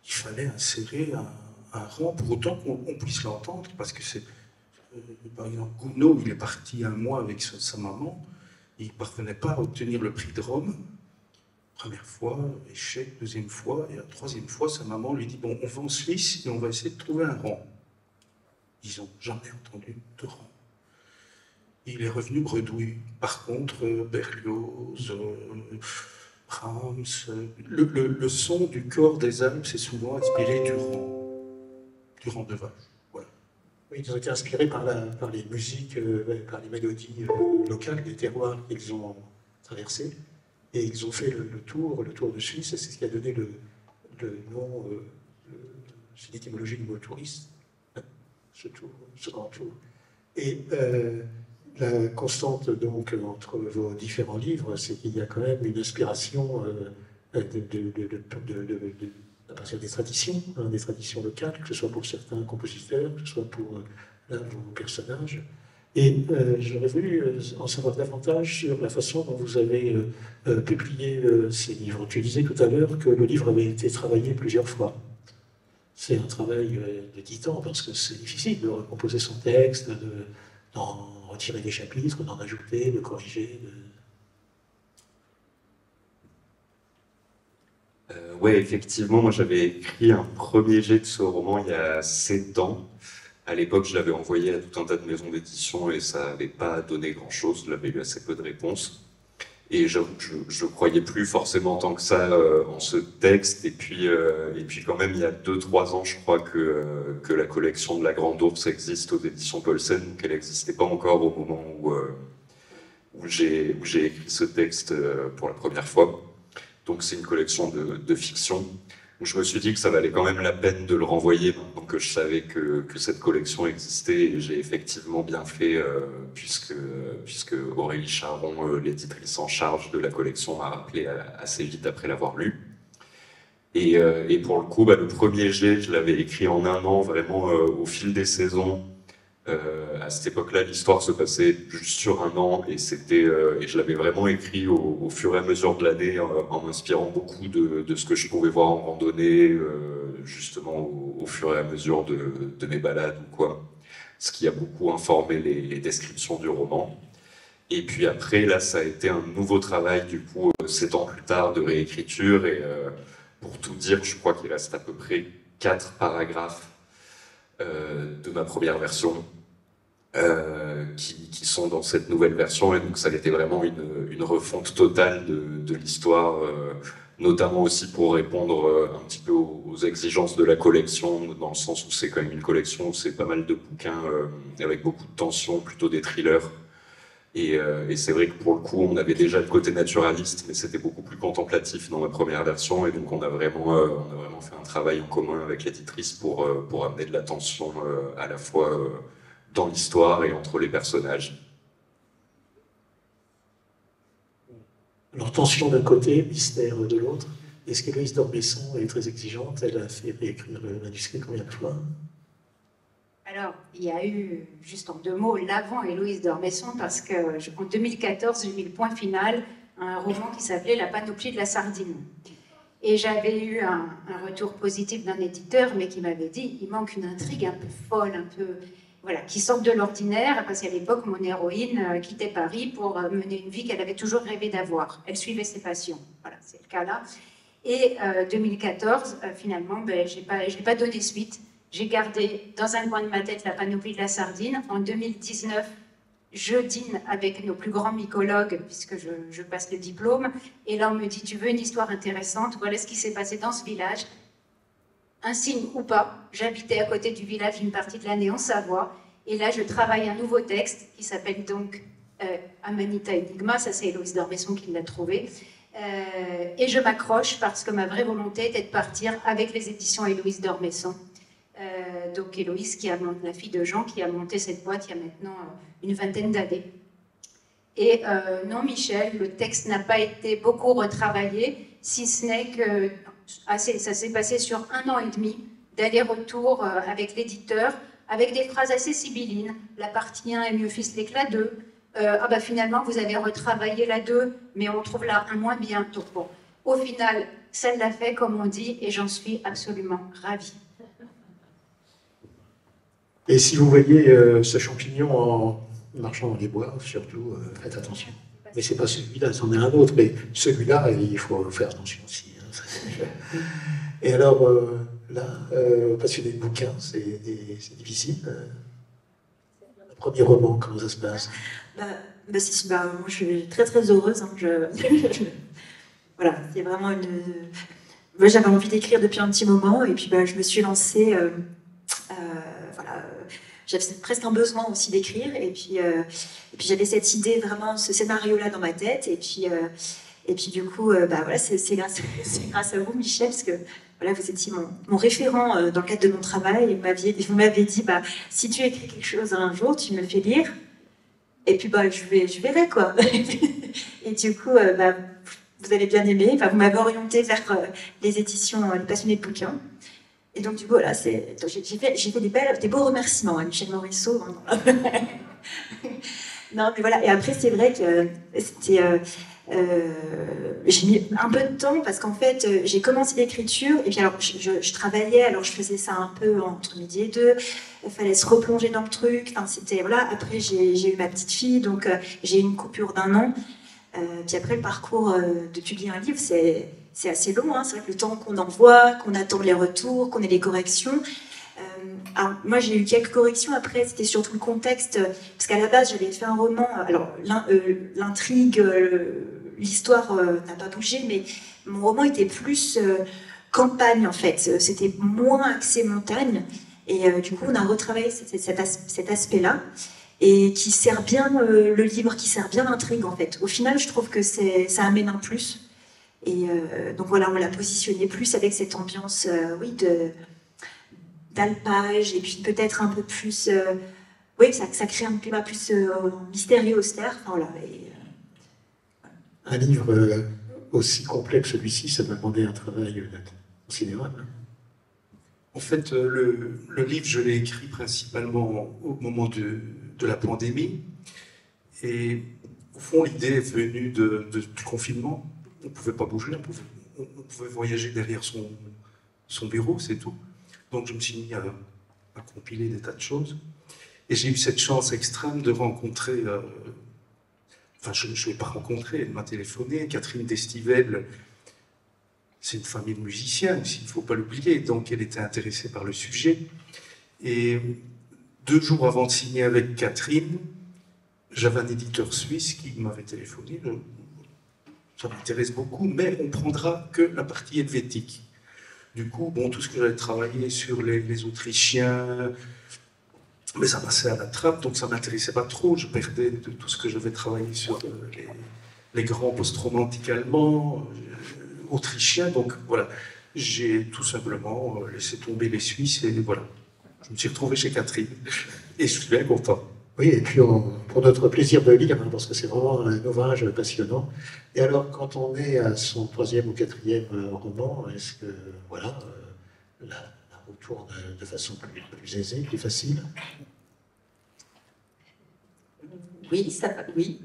il fallait insérer un rang pour autant qu'on puisse l'entendre, parce que c'est, par exemple, Gounod, il est parti un mois avec sa maman, il ne parvenait pas à obtenir le prix de Rome. Première fois, échec, deuxième fois, et la troisième fois, sa maman lui dit, bon, on va en Suisse et on va essayer de trouver un rang. Ils n'ont jamais entendu de rang. Il est revenu bredouille. Par contre, Berlioz, Brahms, le son du corps des Alpes s'est souvent inspiré du rang de vache. Voilà. Oui, ils ont été inspirés par les musiques, par les mélodies locales des terroirs qu'ils ont traversés. Et ils ont fait le tour de Suisse, et c'est ce qui a donné le nom, c'est l'étymologie du mot touriste, ce grand tour. Et la constante donc entre vos différents livres, c'est qu'il y a quand même une inspiration à partir des traditions locales, que ce soit pour certains compositeurs, que ce soit pour l'un de vos personnages. Et j'aurais voulu en savoir davantage sur la façon dont vous avez publié ces livres. Tu disais tout à l'heure que le livre avait été travaillé plusieurs fois. C'est un travail de titan, parce que c'est difficile de recomposer son texte, d'en retirer des chapitres, d'en ajouter, de corriger. Ouais, effectivement, moi j'avais écrit un premier jet de ce roman il y a 7 ans. À l'époque, je l'avais envoyé à tout un tas de maisons d'édition et ça n'avait pas donné grand-chose, j'avais eu assez peu de réponses. Et j'avoue que je ne croyais plus forcément tant que ça en ce texte. Et puis quand même, il y a 2-3 ans, je crois que la collection de La Grande Ourse existe aux éditions Paulsen, donc elle n'existait pas encore au moment où j'ai écrit ce texte pour la première fois. Donc c'est une collection de fiction. Donc je me suis dit que ça valait quand même la peine de le renvoyer maintenant que je savais que cette collection existait, et j'ai effectivement bien fait puisque Aurélie Charron, l'éditrice en charge de la collection, m'a rappelé assez vite après l'avoir lu. Et pour le coup, le premier jet, je l'avais écrit en 1 an, vraiment au fil des saisons. À cette époque-là, l'histoire se passait juste sur 1 an, et je l'avais vraiment écrit au fur et à mesure de l'année, en m'inspirant beaucoup de ce que je pouvais voir en randonnée, justement au fur et à mesure de mes balades ou quoi, ce qui a beaucoup informé les descriptions du roman. Et puis après, là, ça a été un nouveau travail, du coup, 7 ans plus tard, de réécriture, et pour tout dire, je crois qu'il reste à peu près 4 paragraphes de ma première version qui sont dans cette nouvelle version, et donc ça a été vraiment une refonte totale de l'histoire, notamment aussi pour répondre un petit peu aux exigences de la collection, dans le sens où c'est quand même une collection où c'est pas mal de bouquins avec beaucoup de tension, plutôt des thrillers. Et c'est vrai que pour le coup, on avait déjà le côté naturaliste, mais c'était beaucoup plus contemplatif dans ma première version, et donc on a vraiment fait un travail en commun avec l'éditrice pour amener de la tension à la fois dans l'histoire et entre les personnages. Alors, tension d'un côté, mystère de l'autre. Est-ce qu'Héloïse d'Ormesson est très exigeante? Elle a fait réécrire le manuscrit combien de fois? Alors, il y a eu, juste en 2 mots, l'avant Héloïse d'Ormesson, parce qu'en 2014, j'ai mis le point final à un roman qui s'appelait La panoplie de la sardine. Et j'avais eu un retour positif d'un éditeur, mais qui m'avait dit, il manque une intrigue un peu folle, un peu, voilà, qui sorte de l'ordinaire, parce qu'à l'époque, mon héroïne quittait Paris pour mener une vie qu'elle avait toujours rêvé d'avoir. Elle suivait ses passions. Voilà, c'est le cas là. Et 2014, finalement, je n'ai pas donné suite. J'ai gardé dans un coin de ma tête La panoplie de la sardine. En 2019, je dîne avec nos plus grands mycologues, puisque je passe le diplôme. Et là, on me dit, tu veux une histoire intéressante? Voilà ce qui s'est passé dans ce village. un signe ou pas. J'habitais à côté du village une partie de l'année en Savoie. Et là, je travaille un nouveau texte qui s'appelle donc Amanita Enigma. Ça, c'est Héloïse d'Ormesson qui l'a trouvé. Et je m'accroche parce que ma vraie volonté était de partir avec les éditions Héloïse d'Ormesson. Donc Héloïse, la fille de Jean, qui a monté cette boîte il y a maintenant une vingtaine d'années. Et non, Michel, le texte n'a pas été beaucoup retravaillé, si ce n'est que ça s'est passé sur 1 an et demi d'aller-retour avec l'éditeur, avec des phrases assez sibyllines. La partie 1 est mieux ficelée que la 2. Ah bah finalement, vous avez retravaillé la 2, mais on trouve la 1 moins bien. Donc bon, au final, ça l'a fait, comme on dit, et j'en suis absolument ravie. Et si vous voyez ce champignon en marchant dans les bois, surtout, faites attention. Mais c'est pas celui-là, c'en est un autre, mais celui-là, il faut faire attention aussi. Hein. Et alors, là, passionné de bouquins, c'est difficile. Le premier roman, comment ça se passe? Moi, je suis très très heureuse. Hein, voilà, c'est vraiment une. Moi, j'avais envie d'écrire depuis un petit moment, et puis je me suis lancée. Voilà, j'avais presque un besoin aussi d'écrire, et puis j'avais cette idée, vraiment, ce scénario-là dans ma tête, et puis du coup, voilà, c'est grâce à vous, Michel, parce que voilà, vous étiez mon référent dans le cadre de mon travail, et vous m'avez dit, si tu écris quelque chose un jour, tu me le fais lire, et puis je verrai, quoi. Et du coup, vous allez bien aimer, vous m'avez orienté vers les éditions Les Passionnés de bouquins. Et donc, du coup, voilà, j'ai fait des beaux remerciements à Michel Morisseau. Non, mais voilà. Et après, c'est vrai que j'ai mis un peu de temps parce qu'en fait, j'ai commencé l'écriture et puis alors, je travaillais, alors je faisais ça un peu entre midi et deux. Il fallait se replonger dans le truc. Enfin, voilà. Après, j'ai eu ma petite fille, donc j'ai eu une coupure d'1 an. Puis après, le parcours de publier un livre, c'est assez long, hein. C'est vrai que le temps qu'on envoie, qu'on attend les retours, qu'on ait les corrections. Alors, moi, j'ai eu quelques corrections. Après, c'était surtout le contexte, parce qu'à la base, j'avais fait un roman. Alors, l'intrigue, l'histoire n'a pas bougé, mais mon roman était plus campagne, en fait. C'était moins axé montagne. Et du coup, on a retravaillé cet aspect-là. Et qui sert bien le livre, qui sert bien l'intrigue, en fait. Au final, je trouve que ça amène un plus. Et donc voilà, on l'a positionné plus avec cette ambiance, oui, d'alpage, et puis peut-être un peu plus, oui, ça crée un climat plus mystérieux, austère. Enfin, voilà. Un livre aussi complet que celui-ci, ça m'a demandé un travail considérable. En fait, le livre, je l'ai écrit principalement au moment de la pandémie. Et au fond, l'idée est venue du confinement. On ne pouvait pas bouger, on pouvait voyager derrière son bureau, c'est tout. Donc je me suis mis à compiler des tas de choses. Et j'ai eu cette chance extrême de rencontrer, je ne l'ai pas rencontrée, elle m'a téléphoné, Catherine Destivelle. C'est une famille de musiciens aussi, il ne faut pas l'oublier. Donc elle était intéressée par le sujet. Et 2 jours avant de signer avec Catherine, j'avais un éditeur suisse qui m'avait téléphoné. Ça m'intéresse beaucoup, mais on prendra que la partie helvétique. Du coup, tout ce que j'avais travaillé sur les Autrichiens, mais ça passait à la trappe, donc ça ne m'intéressait pas trop. Je perdais de tout ce que j'avais travaillé sur les grands post-romantiques allemands, autrichiens. Donc voilà, j'ai tout simplement laissé tomber les Suisses et voilà. Je me suis retrouvé chez Catherine et je suis bien content. Oui, et puis pour notre plaisir de lire, hein, parce que c'est vraiment un ouvrage passionnant. Et alors, quand on est à son 3e ou 4e roman, est-ce que, voilà, la roue tourne de façon plus aisée, plus facile? Oui, ça va, oui.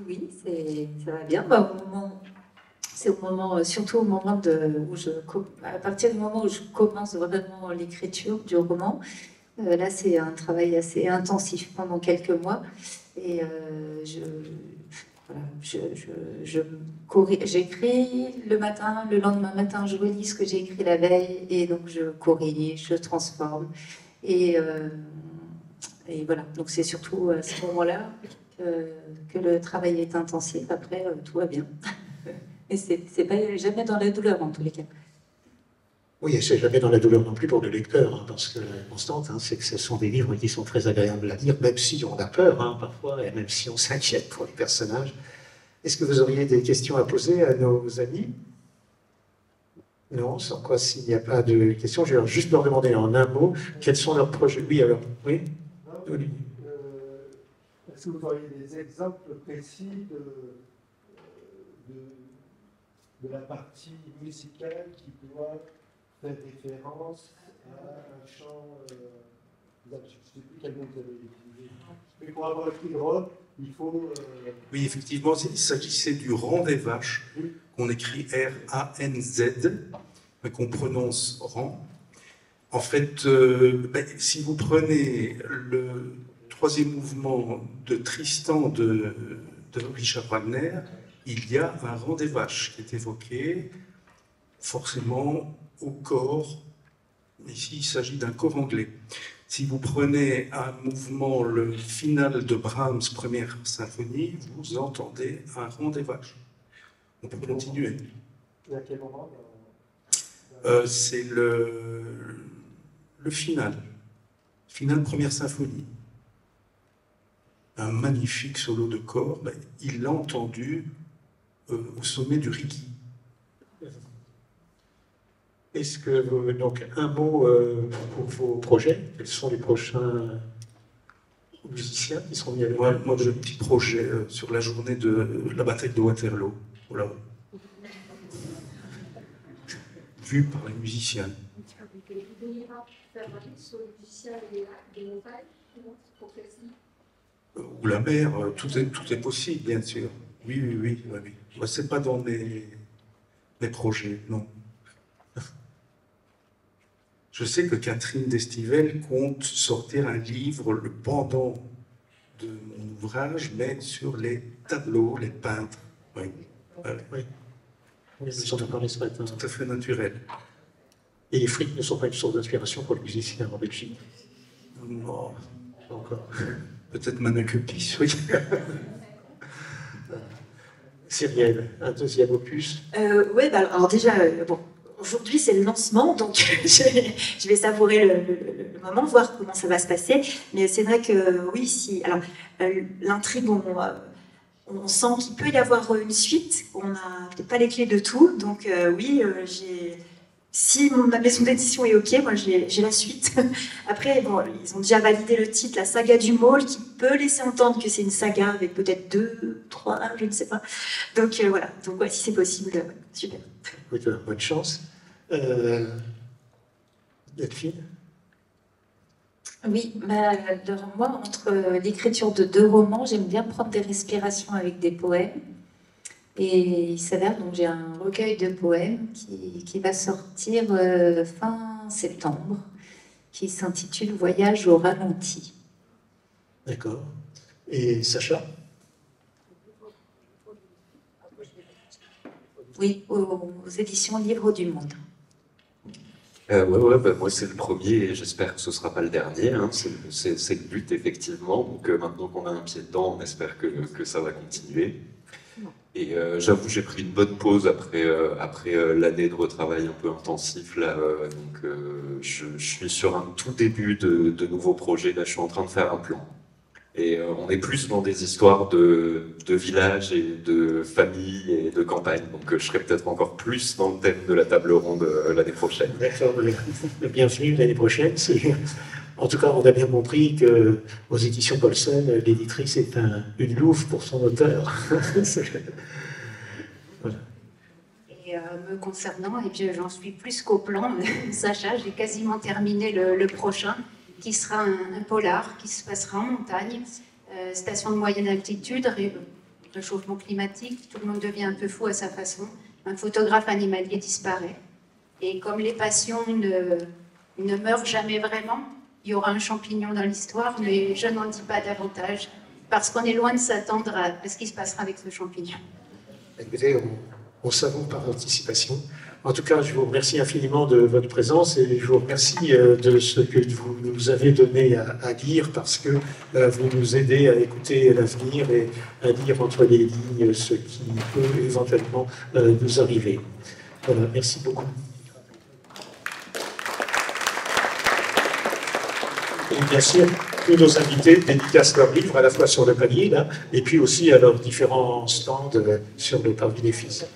Oui, ça va bien. C'est surtout au moment à partir du moment où je commence vraiment l'écriture du roman. Là, c'est un travail assez intensif pendant quelques mois. Et j'écris le matin, le lendemain matin, je relis ce que j'ai écrit la veille. Et donc, je corrige, je transforme. Et voilà, donc c'est surtout à ce moment-là que le travail est intensif. Après, tout va bien. Et c'est pas jamais dans la douleur, en tous les cas. Oui, et c'est jamais dans la douleur non plus pour le lecteur, hein, parce que la constante, hein, c'est que ce sont des livres qui sont très agréables à lire, même si on a peur, hein, parfois, et même si on s'inquiète pour les personnages. Est-ce que vous auriez des questions à poser à nos amis? Non, sans quoi, s'il n'y a pas de questions, je vais juste leur demander en un mot quels sont leurs projets. Oui, alors, oui. Est-ce que vous auriez des exemples précis de la partie musicale qui doit faire référence à un chant, je ne sais plus quel mot vous avez utilisé, mais pour avoir écrit rock, il faut... Oui, effectivement, il s'agissait du rang des vaches, qu'on écrit R-A-N-Z, mais qu'on prononce rang. En fait, si vous prenez le troisième mouvement de Tristan de Richard Wagner, il y a un rang des vaches qui est évoqué, forcément au corps. Ici, il s'agit d'un corps anglais. Si vous prenez un mouvement, le final de Brahms, première symphonie, vous entendez un rang des vaches. On peut continuer. Et à quel moment C'est le final. Final première symphonie. Un magnifique solo de corps. Il l'a entendu au sommet du Rigi. Est-ce que vous, donc un mot pour vos projets? Quels sont les prochains musiciens qui seront mis à l'œuvre? Moi j'ai un petit projet sur la journée de la bataille de Waterloo. Voilà. Vu par les musiciens. Ou la mer, tout est possible, bien sûr. Oui. Moi, c'est pas dans mes projets, non. Je sais que Catherine Destivelle compte sortir un livre, le pendant de mon ouvrage, mais sur les tableaux, les peintres. Oui. C'est tout à fait naturel. Et les frites ne sont pas une source d'inspiration pour les musiciens en Belgique? Non, pas encore. Peut-être Manacupis, oui. Cyrielle, un deuxième opus? Oui, alors déjà, bon, aujourd'hui c'est le lancement, donc je vais savourer le moment, voir comment ça va se passer. Mais c'est vrai que oui, si. Alors, l'intrigue, on sent qu'il peut y avoir une suite. On n'a peut-être pas les clés de tout, donc oui, si ma maison d'édition est OK, moi j'ai la suite. Après, bon, ils ont déjà validé le titre, la saga du Maule, qui peut laisser entendre que c'est une saga avec peut-être 2, 3, je ne sais pas. Donc voilà, donc ouais, si c'est possible, super. Bonne chance. Delphine? Oui, moi, entre l'écriture de 2 romans, j'aime bien prendre des respirations avec des poèmes. Et il s'avère, donc j'ai un recueil de poèmes qui va sortir fin septembre, qui s'intitule Voyage au ralenti. D'accord. Et Sacha? Oui, aux éditions Livre du Monde. Moi c'est le premier et j'espère que ce ne sera pas le dernier. Hein. C'est le but, effectivement. Donc maintenant qu'on a un pied dedans, on espère que ça va continuer. Et j'avoue, j'ai pris une bonne pause après l'année de retravail un peu intensif. Là, je suis sur un tout début de nouveaux projets. Là, je suis en train de faire un plan. Et on est plus dans des histoires de village et de famille et de campagne. Donc je serai peut-être encore plus dans le thème de la table ronde l'année prochaine. D'accord, bienvenue l'année prochaine. En tout cas, on a bien compris que aux éditions Paulsen, l'éditrice est une louve pour son auteur. Voilà. Et me concernant, et puis j'en suis plus qu'au plan, Sacha, j'ai quasiment terminé le prochain, qui sera un polar qui se passera en montagne, station de moyenne altitude, réchauffement climatique, tout le monde devient un peu fou à sa façon, un photographe animalier disparaît. Et comme les passions ne meurent jamais vraiment, il y aura un champignon dans l'histoire, mais je n'en dis pas davantage, parce qu'on est loin de s'attendre à ce qui se passera avec ce champignon. Écoutez, on savoure par anticipation. En tout cas, je vous remercie infiniment de votre présence et je vous remercie de ce que vous nous avez donné à lire, parce que vous nous aidez à écouter l'avenir et à lire entre les lignes ce qui peut éventuellement nous arriver. Voilà, merci beaucoup. Et bien sûr, tous nos invités dédicacent leurs livres à la fois sur le palier, là, et puis aussi à leurs différents stands sur le parvis des Fils.